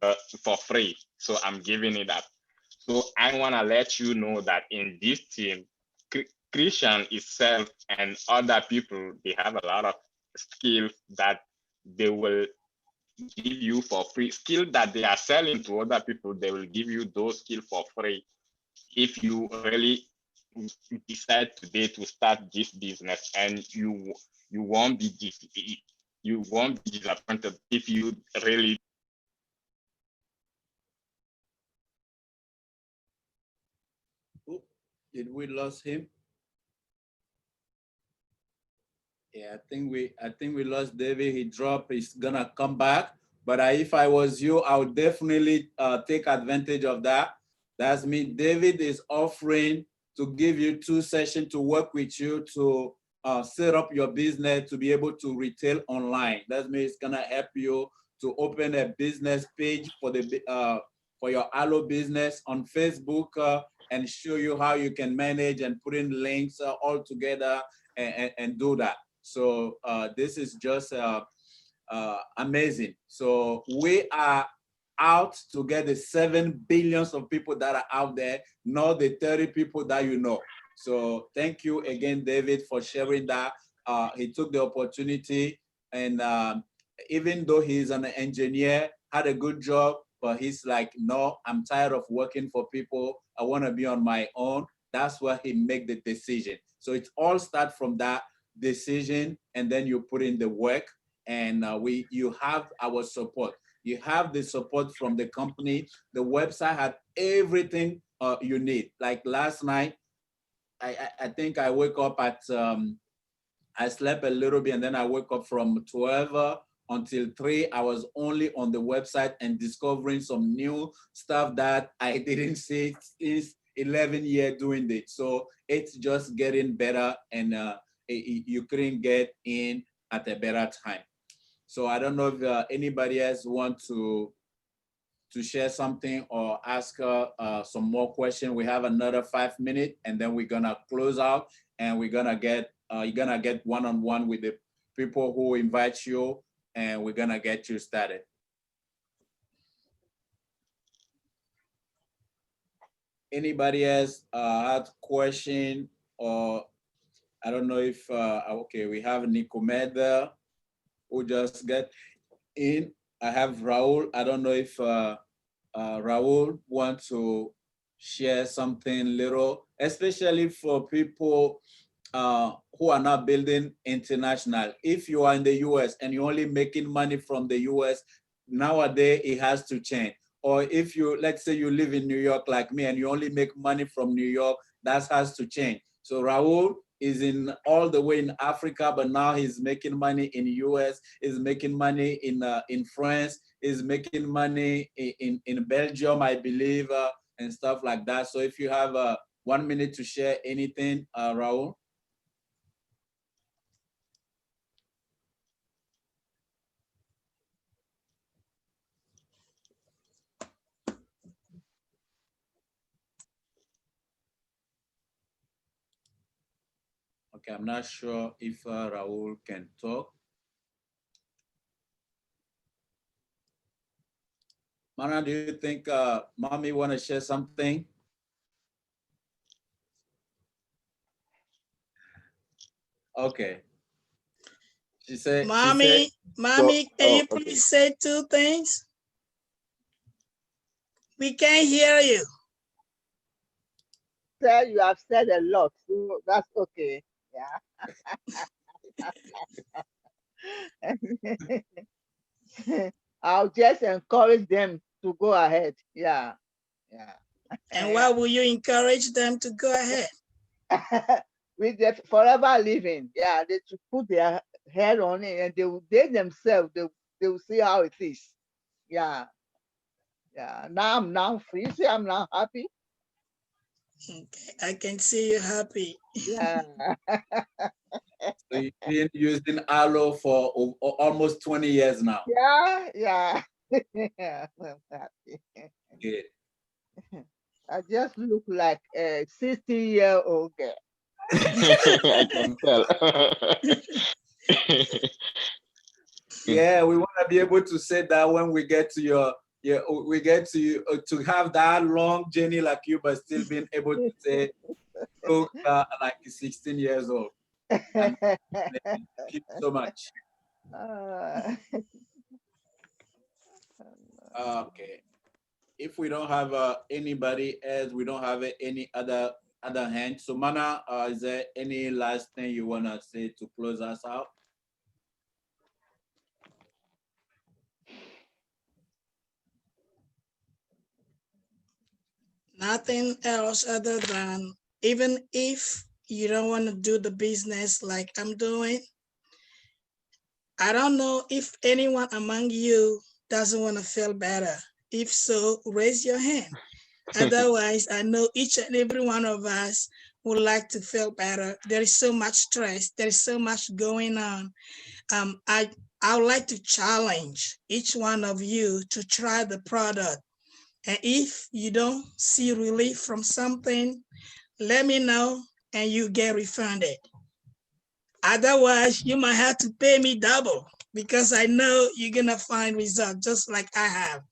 but for free. So I'm giving it up. So I want to let you know that in this team, Christian itself and other people, they have a lot of skills that they will give you for free. Skill that they are selling to other people, they will give you those skills for free if you really decide today to start this business, and you won't be you won't be disappointed if you really. Oh, did we lose him? Yeah, I think we lost David. He dropped. He's gonna come back. But if I was you, I would definitely take advantage of that. That's me. David is offering to give you 2 sessions to work with you to set up your business to be able to retail online. That means it's gonna help you to open a business page for your Aloe business on Facebook and show you how you can manage and put in links all together and do that. So this is just amazing. So we are out to get the 7 billions of people that are out there, not the 30 people that you know. So thank you again, David, for sharing that. He took the opportunity, and even though he's an engineer, had a good job, but he's like, no, I'm tired of working for people. I want to be on my own. That's why he made the decision. So it all starts from that decision, and then you put in the work, and you have our support. You have the support from the company. The website had everything you need. Like last night, I think I woke up at I slept a little bit, and then I woke up from 12 until 3. I was only on the website and discovering some new stuff that I didn't see since 11 years doing it. So it's just getting better, and you couldn't get in at a better time. So I don't know if anybody else want to share something or ask some more questions. We have another 5 minutes, and then we're gonna close out, and we're gonna get you're gonna get one-on-one with the people who invite you, and we're gonna get you started. Anybody else had question, or I don't know if okay, we have Nicomed who just get in. I have Raul. I don't know if Raul want to share something little, especially for people who are not building international. If you are in the US and you're only making money from the US, nowadays it has to change. Or if you, let's say you live in New York like me and you only make money from New York, that has to change. So Raul is in all the way in Africa, but now he's making money in the US, is making money in France, is making money in Belgium, I believe, and stuff like that. So if you have 1 minute to share anything, Raul. Okay, I'm not sure if Raul can talk. Mana, do you think mommy want to share something? Okay. She said, Mommy, can you okay. please say two things? We can't hear you. Sir, you have said a lot, so that's okay. Yeah. I'll just encourage them to go ahead. Yeah. And why will you encourage them to go ahead? With the forever living, yeah, they should put their head on it and they themselves, they will see how it is. Yeah. Now I'm now free. See, I'm now happy. Okay, I can see you happy. Yeah. so you've been using Aloe for almost 20 years now. Yeah. Yeah. I'm happy. Good. I just look like a 60-year-old girl. I can tell. Yeah, we want to be able to say that when we get to we get to have that long journey like you, but still being able to say, look, like 16 years old. And thank you so much. Okay. If we don't have anybody else, we don't have any other hand. So Mana, is there any last thing you want to say to close us out? Nothing else other than, even if you don't want to do the business like I'm doing, I don't know if anyone among you doesn't want to feel better. If so, raise your hand. Otherwise, I know each and every one of us would like to feel better. There is so much stress. There is so much going on. I would like to challenge each one of you to try the product. And if you don't see relief from something, let me know and you get refunded. Otherwise, you might have to pay me double because I know you're gonna find results just like I have.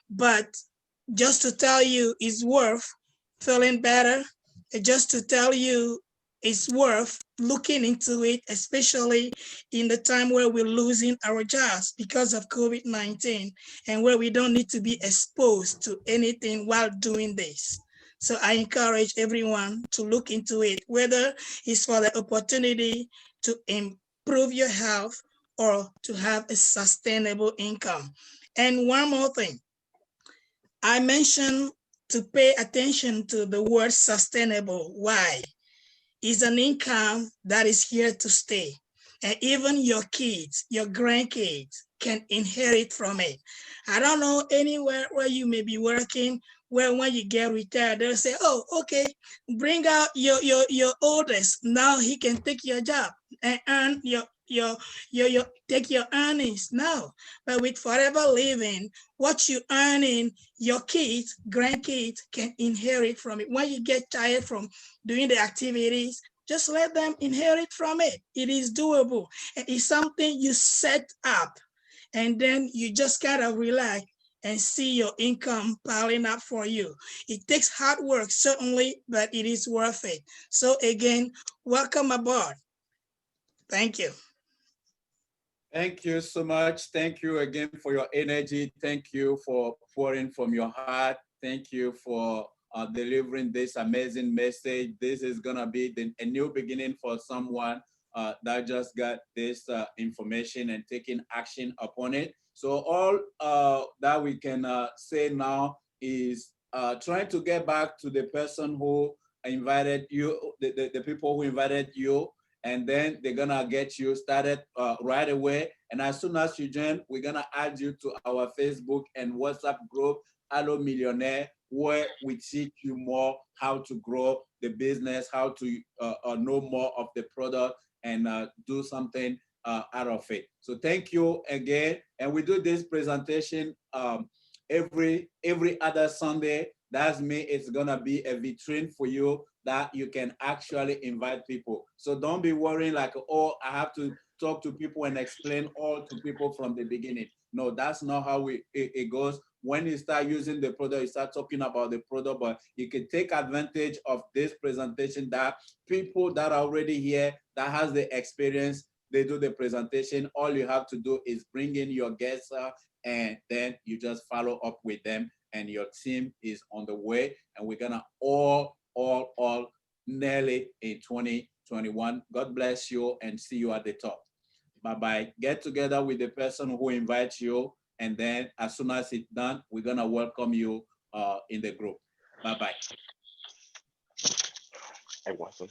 But just to tell you it's worth feeling better, just to tell you it's worth looking into it, especially in the time where we're losing our jobs because of COVID-19 and where we don't need to be exposed to anything while doing this. So I encourage everyone to look into it, whether it's for the opportunity to improve your health or to have a sustainable income. And one more thing, I mentioned to pay attention to the word sustainable. Why? It's an income that is here to stay. And even your kids, your grandkids can inherit from it. I don't know anywhere where you may be working where when you get retired, they'll say, oh, okay, bring out your oldest. Now he can take your job and earn your take your earnings. No, but with forever living, what you earning, your kids, grandkids can inherit from it. When you get tired from doing the activities, just let them inherit from it. It is doable. It's something you set up and then you just kind of relax and see your income piling up for you. It takes hard work, certainly, but it is worth it. So again, welcome aboard. Thank you. Thank you so much. Thank you again for your energy. Thank you for pouring from your heart. Thank you for delivering this amazing message. This is gonna be a new beginning for someone that just got this information and taking action upon it. So all that we can say now is trying to get back to the person who invited you, the people who invited you, and then they're gonna get you started right away. And as soon as you join, we're gonna add you to our Facebook and WhatsApp group, Aloe Millionaire, where we teach you more how to grow the business, how to know more of the product and do something out of it. So thank you again. And we do this presentation every other Sunday That means it's gonna be a vitrine for you that you can actually invite people. So don't be worrying like, oh, I have to talk to people and explain all to people from the beginning. No, that's not how it goes. When you start using the product, you start talking about the product, but you can take advantage of this presentation that people that are already here, that has the experience, they do the presentation. All you have to do is bring in your guests and then you just follow up with them, and your team is on the way. And we're gonna all nail it in 2021. God bless you and see you at the top. Bye-bye. Get together with the person who invites you, and then as soon as it's done, we're gonna welcome you in the group. Bye-bye. I wasn't.